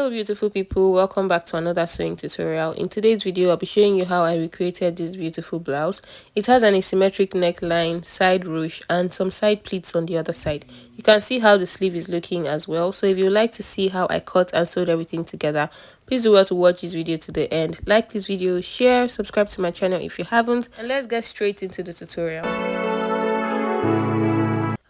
Hello beautiful people, welcome back to another sewing tutorial. In today's video I'll be showing you how I recreated this beautiful blouse. It has an asymmetric neckline, side ruche and some side pleats on the other side. You can see how the sleeve is looking as well. So if you would like to see how I cut and sewed everything together, please do well to watch this video to the end. Like this video, share, subscribe to my channel if you haven't, and let's get straight into the tutorial.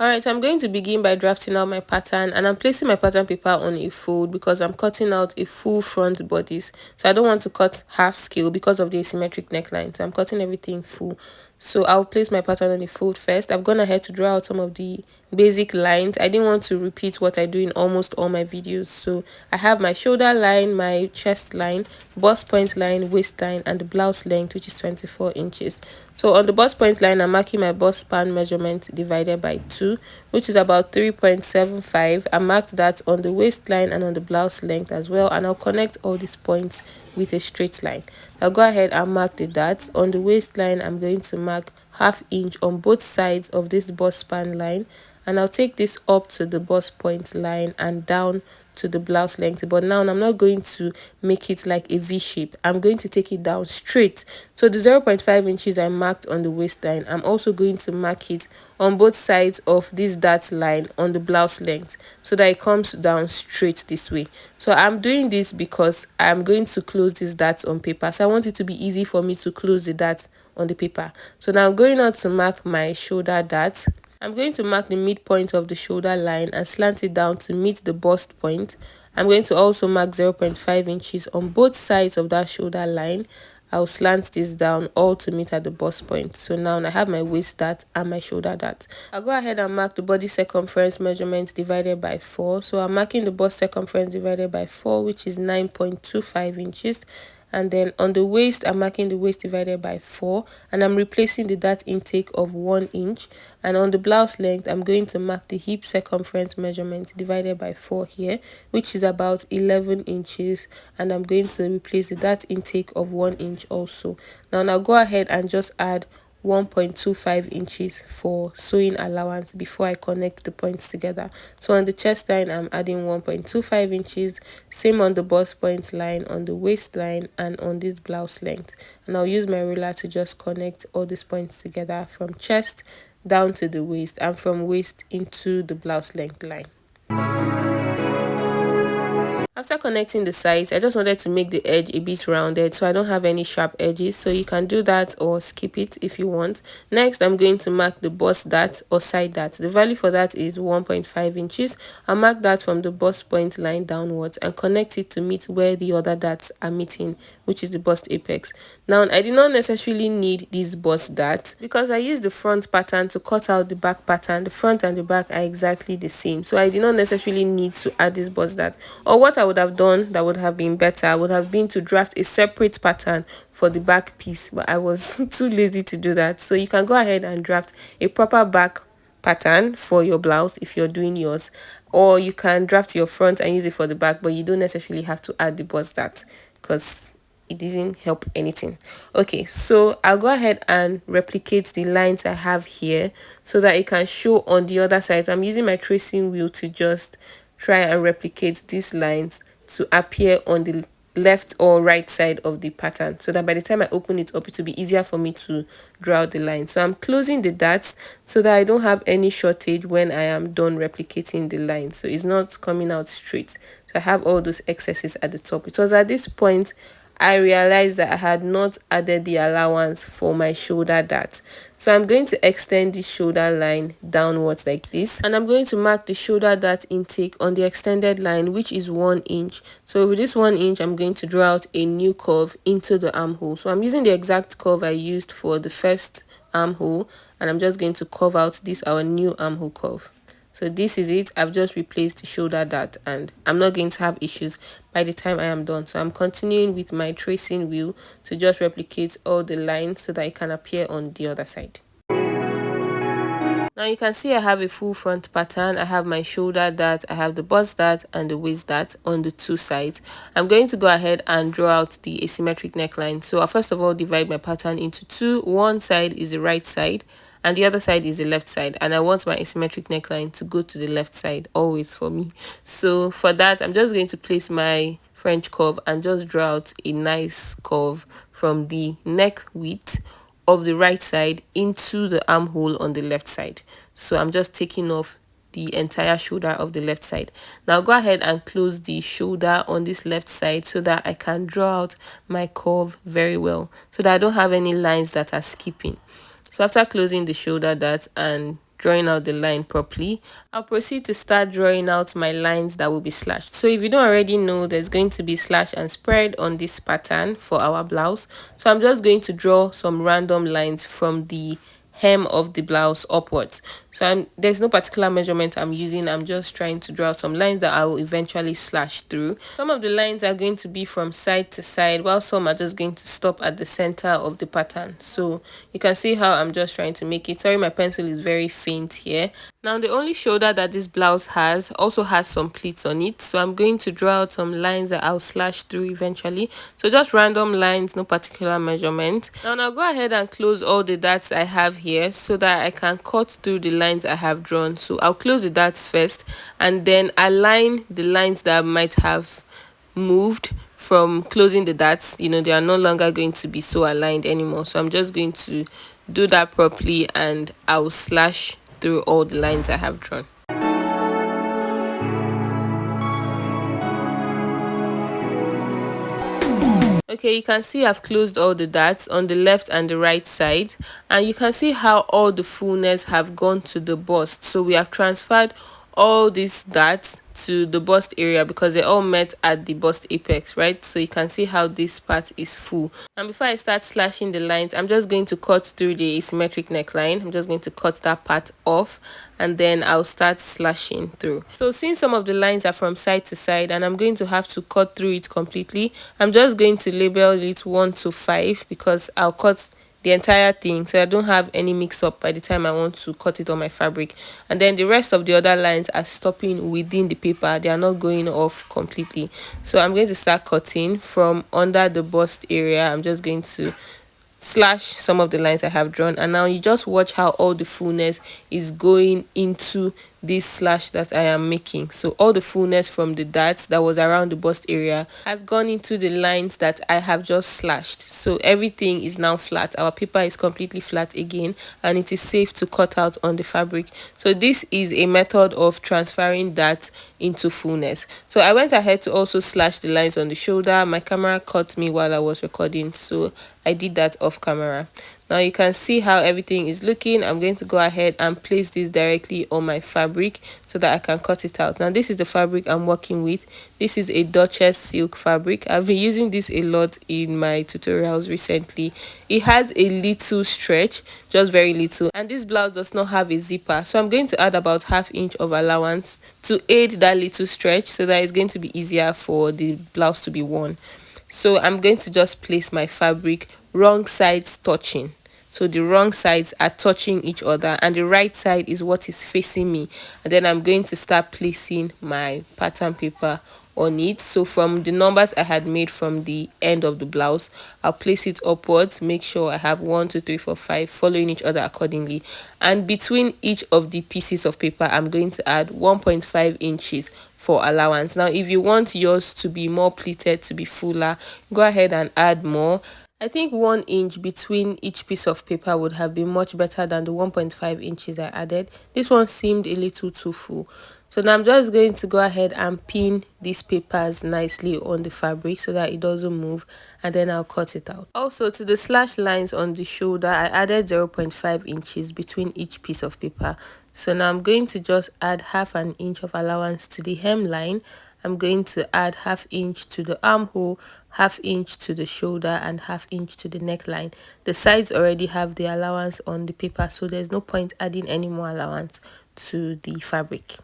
Alright, I'm going to begin by drafting out my pattern, and I'm placing my pattern paper on a fold because I'm cutting out a full front bodice. So I don't want to cut half scale because of the asymmetric neckline. So I'm cutting everything full. So I'll place my pattern on a fold first. I've gone ahead to draw out some of the basic lines. I didn't want to repeat what I do in almost all my videos. So I have my shoulder line, my chest line, bust point line, waist line, and the blouse length, which is 24 inches. So on the bust point line, I'm marking my bust span measurement divided by 2, which is about 3.75. I marked that on the waistline and on the blouse length as well, and I'll connect all these points with a straight line. I'll go ahead and mark the dots. On the waistline, I'm going to mark ½ inch on both sides of this bust span line, and I'll take this up to the bust point line and down to the blouse length. But now I'm not going to make it like a V shape. I'm going to take it down straight. So the 0.5 inches I marked on the waistline, I'm also going to mark it on both sides of this dot line on the blouse length so that it comes down straight this way. So I'm doing this because I'm going to close these dots on paper. So I want it to be easy for me to close the dots on the paper. So now I'm going out to mark my shoulder dot. I'm going to mark the midpoint of the shoulder line and slant it down to meet the bust point. I'm going to also mark 0.5 inches on both sides of that shoulder line. I'll slant this down all to meet at the bust point. So now I have my waist dart and my shoulder dart. I'll go ahead and mark the body circumference measurement divided by 4. So I'm marking the bust circumference divided by 4, which is 9.25 inches. And then on the waist, I'm marking the waist divided by 4, and I'm replacing the dart intake of 1 inch. And on the blouse length, I'm going to mark the hip circumference measurement divided by 4 here, which is about 11 inches, and I'm going to replace the dart intake of 1 inch also. Now I'll go ahead and just add 1.25 inches for sewing allowance before I connect the points together. So on the chest line, I'm adding 1.25 inches, same on the bust point line, on the waistline, and on this blouse length. And I'll use my ruler to just connect all these points together from chest down to the waist and from waist into the blouse length line. After connecting the sides, I just wanted to make the edge a bit rounded so I don't have any sharp edges. So you can do that or skip it if you want. Next, I'm going to mark the bust dart or side dart. The value for that is 1.5 inches. I'll mark that from the bust point line downwards and connect it to meet where the other darts are meeting, which is the bust apex. Now, I did not necessarily need these bust darts because I used the front pattern to cut out the back pattern. The front and the back are exactly the same. So I did not necessarily need to add this bust dart. Or what I would have done that would have been better would have been to draft a separate pattern for the back piece, but I was too lazy to do that. So you can go ahead and draft a proper back pattern for your blouse if you're doing yours, or you can draft your front and use it for the back, but you don't necessarily have to add the bust dart because it doesn't help anything. Okay, so I'll go ahead and replicate the lines I have here so that it can show on the other side. So I'm using my tracing wheel to just try and replicate these lines to appear on the left or right side of the pattern so that by the time I open it up, it will be easier for me to draw out the line. So I'm closing the darts so that I don't have any shortage when I am done replicating the line. So it's not coming out straight. So I have all those excesses at the top. It was at this point I realized that I had not added the allowance for my shoulder dart. So I'm going to extend the shoulder line downwards like this, and I'm going to mark the shoulder dart intake on the extended line, which is 1 inch. So with this 1 inch, I'm going to draw out a new curve into the armhole. So I'm using the exact curve I used for the first armhole, and I'm just going to curve out this our new armhole curve. So this is it. I've just replaced the shoulder dart and I'm not going to have issues by the time I am done. So I'm continuing with my tracing wheel to just replicate all the lines so that it can appear on the other side. Now you can see I have a full front pattern. I have my shoulder dart, I have the bust dart and the waist dart on the two sides. I'm going to go ahead and draw out the asymmetric neckline. So I'll first of all divide my pattern into two. One side is the right side and the other side is the left side, and I want my asymmetric neckline to go to the left side always for me. So for that, I'm just going to place my French curve and just draw out a nice curve from the neck width of the right side into the armhole on the left side. So I'm just taking off the entire shoulder of the left side. Now go ahead and close the shoulder on this left side so that I can draw out my curve very well, so that I don't have any lines that are skipping. So after closing the shoulder dart and drawing out the line properly, I'll proceed to start drawing out my lines that will be slashed. So if you don't already know, there's going to be slash and spread on this pattern for our blouse. So I'm just going to draw some random lines from the hem of the blouse upwards. So there's no particular measurement I'm using. I'm just trying to draw some lines that I will eventually slash through. Some of the lines are going to be from side to side, while some are just going to stop at the center of the pattern. So you can see how I'm just trying to make it. Sorry, my pencil is very faint here. Now the only shoulder that this blouse has also has some pleats on it, so I'm going to draw out some lines that I'll slash through eventually. So just random lines, no particular measurement. Now I'll go ahead and close all the darts I have here so that I can cut through the lines I have drawn. So I'll close the darts first and then align the lines that might have moved from closing the darts. You know, they are no longer going to be so aligned anymore. So I'm just going to do that properly and I'll slash through all the lines I have drawn. Okay, you can see I've closed all the darts on the left and the right side, and you can see how all the fullness have gone to the bust. So we have transferred all these darts to the bust area because they all met at the bust apex, right? So you can see how this part is full. And before I start slashing the lines, I'm just going to cut through the asymmetric neckline. I'm just going to cut that part off and then I'll start slashing through. So since some of the lines are from side to side and I'm going to have to cut through it completely, I'm just going to label it 1 to 5 because I'll cut the entire thing so I don't have any mix up by the time I want to cut it on my fabric. And then the rest of the other lines are stopping within the paper, they are not going off completely. So I'm going to start cutting from under the bust area. I'm just going to slash some of the lines I have drawn, and now you just watch how all the fullness is going into this slash that I am making. So all the fullness from the darts that was around the bust area has gone into the lines that I have just slashed. So everything is now flat. Our paper is completely flat again and it is safe to cut out on the fabric. So this is a method of transferring that into fullness. So I went ahead to also slash the lines on the shoulder. My camera caught me while I was recording, so I did that off camera. Now you can see how everything is looking. I'm going to go ahead and place this directly on my fabric so that I can cut it out. Now this is the fabric I'm working with. This is a Duchess silk fabric. I've been using this a lot in my tutorials recently. It has a little stretch, just very little, and this blouse does not have a zipper, so I'm going to add about ½ inch of allowance to aid that little stretch so that it's going to be easier for the blouse to be worn. So I'm going to just place my fabric wrong sides touching. So the wrong sides are touching each other and the right side is what is facing me. And then I'm going to start placing my pattern paper on it. So from the numbers I had made from the end of the blouse, I'll place it upwards, make sure I have 1 2 3 4 5 following each other accordingly. And between each of the pieces of paper, I'm going to add 1.5 inches for allowance. Now if you want yours to be more pleated, to be fuller, go ahead and add more. I think 1 inch between each piece of paper would have been much better than the 1.5 inches I added. This one seemed a little too full. So now I'm just going to go ahead and pin these papers nicely on the fabric so that it doesn't move, and then I'll cut it out. Also, to the slash lines on the shoulder, I added 0.5 inches between each piece of paper. So now I'm going to just add ½ inch of allowance to the hemline. I'm going to add ½ inch to the armhole, ½ inch to the shoulder, and ½ inch to the neckline. The sides already have the allowance on the paper, so there's no point adding any more allowance to the fabric.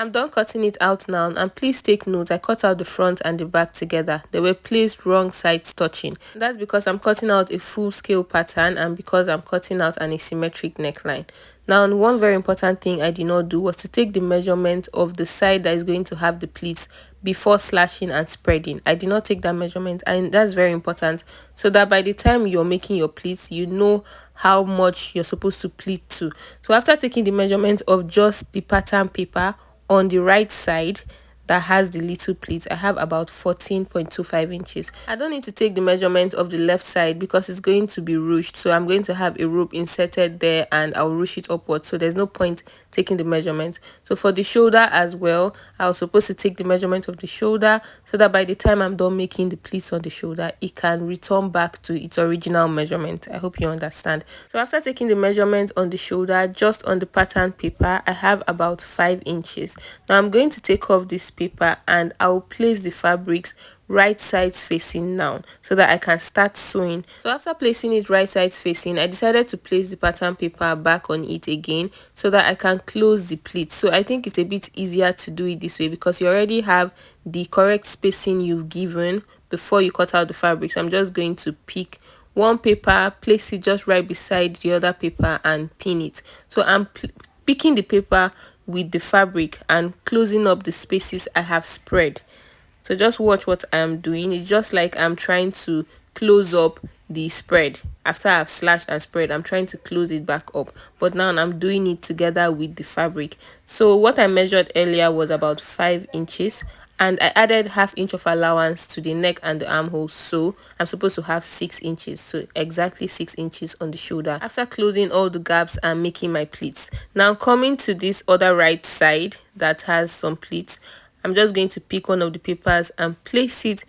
I'm done cutting it out now, and please take note, I cut out the front and the back together. They were placed wrong sides touching. That's because I'm cutting out a full scale pattern and because I'm cutting out an asymmetric neckline. Now, one very important thing I did not do was to take the measurement of the side that is going to have the pleats before slashing and spreading. I did not take that measurement, and that's very important, so that by the time you're making your pleats, you know how much you're supposed to pleat to. So after taking the measurement of just the pattern paper on the right side that has the little pleats, I have about 14.25 inches. I don't need to take the measurement of the left side because it's going to be ruched, so I'm going to have a rope inserted there and I'll ruche it upwards, so there's no point taking the measurement. So for the shoulder as well, I was supposed to take the measurement of the shoulder so that by the time I'm done making the pleats on the shoulder, it can return back to its original measurement. I hope you understand. So after taking the measurement on the shoulder, just on the pattern paper, I have about 5 inches. Now I'm going to take off this paper and I'll place the fabrics right sides facing now so that I can start sewing. So after placing it right sides facing, I decided to place the pattern paper back on it again so that I can close the pleats. So I think it's a bit easier to do it this way because you already have the correct spacing you've given before you cut out the fabric. So I'm just going to pick one paper, place it just right beside the other paper and pin it. So I'm picking the paper with the fabric and closing up the spaces I have spread. So just watch what I'm doing. It's just like I'm trying to close up the spread. After I've slashed and spread, I'm trying to close it back up, but now I'm doing it together with the fabric. So what I measured earlier was about 5 inches, and I added ½ inch of allowance to the neck and the armhole, so I'm supposed to have 6 inches, so exactly 6 inches on the shoulder after closing all the gaps and making my pleats. Now coming to this other right side that has some pleats, I'm just going to pick one of the papers and place it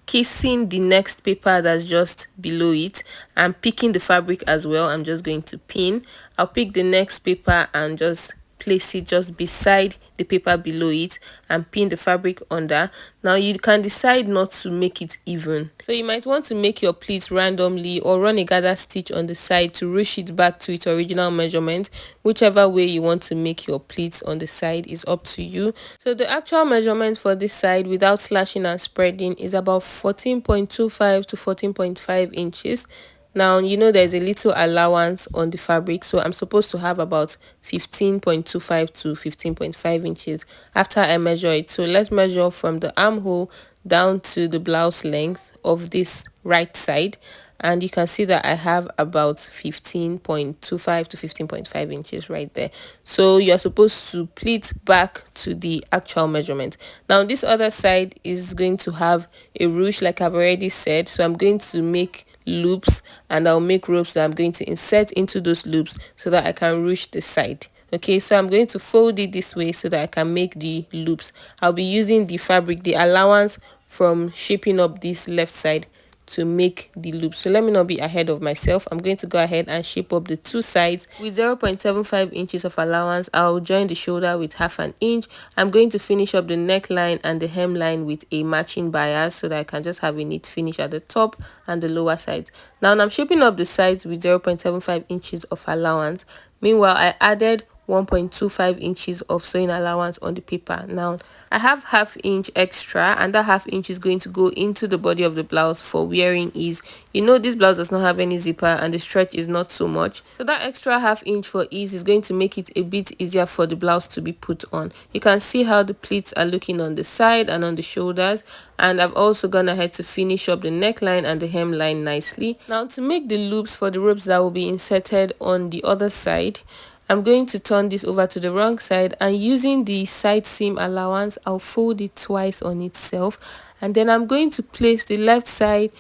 kissing the next paper that's just below it. I'm picking the fabric as well. I'm just going to pin. I'll pick the next paper and just place it just beside the paper below it and pin the fabric under. Now you can decide not to make it even, so you might want to make your pleats randomly or run a gather stitch on the side to ruche it back to its original measurement. Whichever way you want to make your pleats on the side is up to you. So the actual measurement for this side without slashing and spreading is about 14.25 to 14.5 inches. Now, you know there's a little allowance on the fabric, so I'm supposed to have about 15.25 to 15.5 inches after I measure it. So let's measure from the armhole down to the blouse length of this right side, and you can see that I have about 15.25 to 15.5 inches right there. So you're supposed to pleat back to the actual measurement. Now this other side is going to have a ruche, like I've already said, so I'm going to make loops and I'll make ropes that I'm going to insert into those loops so that I can ruche the side. Okay, so I'm going to fold it this way so that I can make the loops. I'll be using the fabric, the allowance from shaping up this left side to make the loop. So let me not be ahead of myself. I'm going to go ahead and shape up the two sides with 0.75 inches of allowance. I'll join the shoulder with ½ inch. I'm going to finish up the neckline and the hemline with a matching bias so that I can just have a neat finish at the top and the lower sides. Now I'm shaping up the sides with 0.75 inches of allowance. Meanwhile, I added 1.25 inches of sewing allowance on the paper. Now I have ½ inch extra, and that ½ inch is going to go into the body of the blouse for wearing ease. You know, this blouse does not have any zipper and the stretch is not so much, so that extra ½ inch for ease is going to make it a bit easier for the blouse to be put on. You can see how the pleats are looking on the side and on the shoulders, and I've also gone ahead to finish up the neckline and the hemline nicely. Now to make the loops for the ropes that will be inserted on the other side, I'm going to turn this over to the wrong side, and using the side seam allowance, I'll fold it twice on itself, and then I'm going to place the left side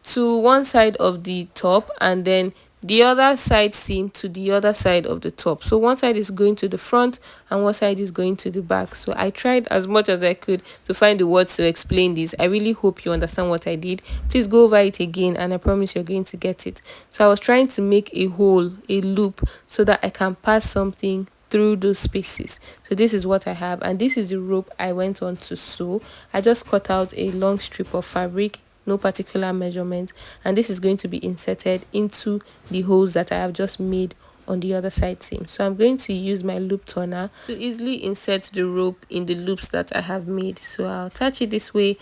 to one side of the top and then the other side seam to the other side of the top. So one side is going to the front and one side is going to the back. So I tried as much as I could to find the words to explain this. I really hope you understand what I did. Please go over it again and I promise you're going to get it. So I was trying to make a hole, a loop, so that I can pass something through those spaces. So this is what I have, and this is the rope I went on to sew. I just cut out a long strip of fabric, no particular measurement, and this is going to be inserted into the holes that I have just made on the other side seam. So I'm going to use my loop turner to easily insert the rope in the loops that I have made. So I'll attach it this way,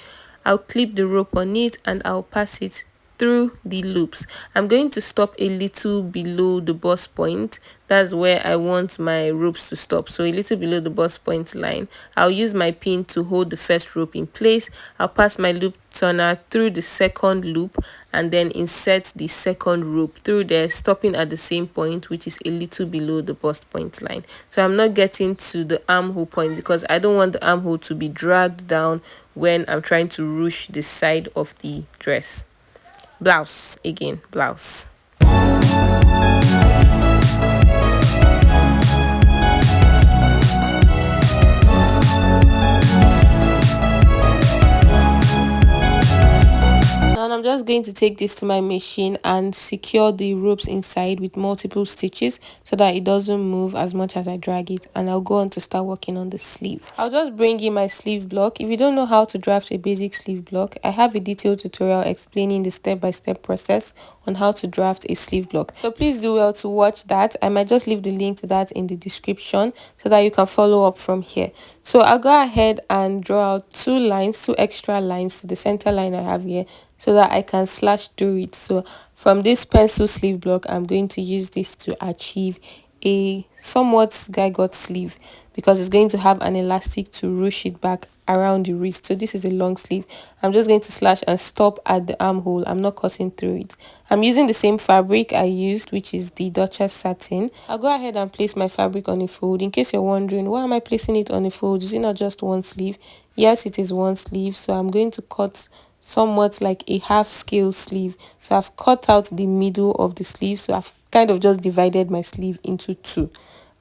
I'll clip the rope on it, and I'll pass it through the loops. I'm going to stop a little below the bust point. That's where I want my ropes to stop, so a little below the bust point line. I'll use my pin to hold the first rope in place. I'll pass my loop turner through the second loop and then insert the second rope through there, stopping at the same point, which is a little below the bust point line. So I'm not getting to the armhole point because I don't want the armhole to be dragged down when I'm trying to ruche the side of the dress. Blouse again, blouse. Now I'm just going to take this to my machine and secure the ropes inside with multiple stitches so that it doesn't move as much as I drag it, and I'll go on to start working on the sleeve. I'll just bring in my sleeve block. If you don't know how to draft a basic sleeve block, I have a detailed tutorial explaining the step-by-step process on how to draft a sleeve block, so please do well to watch that. I might just leave the link to that in the description so that you can follow up from here. So I'll go ahead and draw out two extra lines to the center line I have here so that I can slash through it. So from this pencil sleeve block, I'm going to use this to achieve a somewhat gygot sleeve because it's going to have an elastic to ruche it back around the wrist. So this is a long sleeve. I'm just going to slash and stop at the armhole. I'm not cutting through it. I'm using the same fabric I used, which is the Duchess satin. I'll go ahead and place my fabric on a fold. In case you're wondering, why am I placing it on a fold? Is it not just one sleeve? Yes, it is one sleeve. So I'm going to cut somewhat like a half scale sleeve. So I've cut out the middle of the sleeve, so I've kind of just divided my sleeve into two,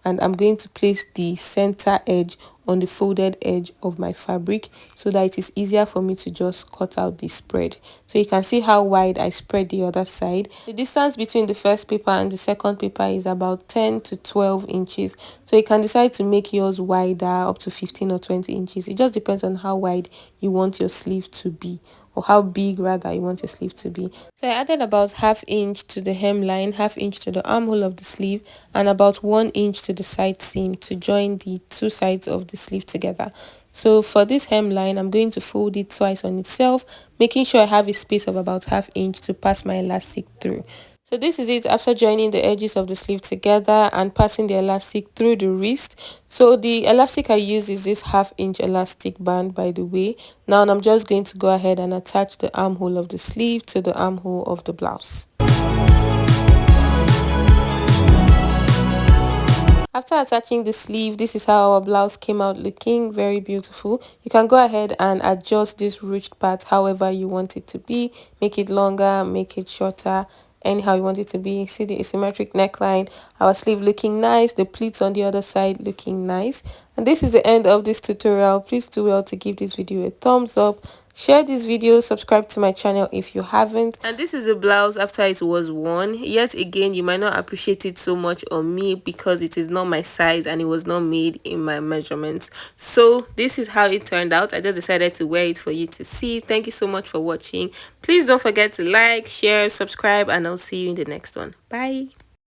and I'm going to place the center edge on the folded edge of my fabric so that it is easier for me to just cut out the spread. So you can see how wide I spread the other side. The distance between the first paper and the second paper is about 10 to 12 inches. So you can decide to make yours wider, up to 15 or 20 inches. It just depends on how wide you want your sleeve to be, or how big rather you want your sleeve to be. So I added about half inch to the hemline, half inch to the armhole of the sleeve, and about 1 inch to the side seam to join the two sides of the sleeve together. So for this hemline, I'm going to fold it twice on itself, making sure I have a space of about half inch to pass my elastic through. So this is it after joining the edges of the sleeve together and passing the elastic through the wrist. So the elastic I use is this half-inch elastic band, by the way. Now I'm just going to go ahead and attach the armhole of the sleeve to the armhole of the blouse. After attaching the sleeve, this is how our blouse came out looking. Very beautiful. You can go ahead and adjust this ruched part however you want it to be. Make it longer, make it shorter, anyhow you want it to be. See the asymmetric neckline, our sleeve looking nice, the pleats on the other side looking nice. And this is the end of this tutorial. Please do well to give this video a thumbs up, share this video, subscribe to my channel if you haven't. And this is a blouse after it was worn. Yet again, you might not appreciate it so much on me because it is not my size and it was not made in my measurements. So this is how it turned out. I just decided to wear it for you to see. Thank you so much for watching. Please don't forget to like, share, subscribe, and I'll see you in the next one. Bye.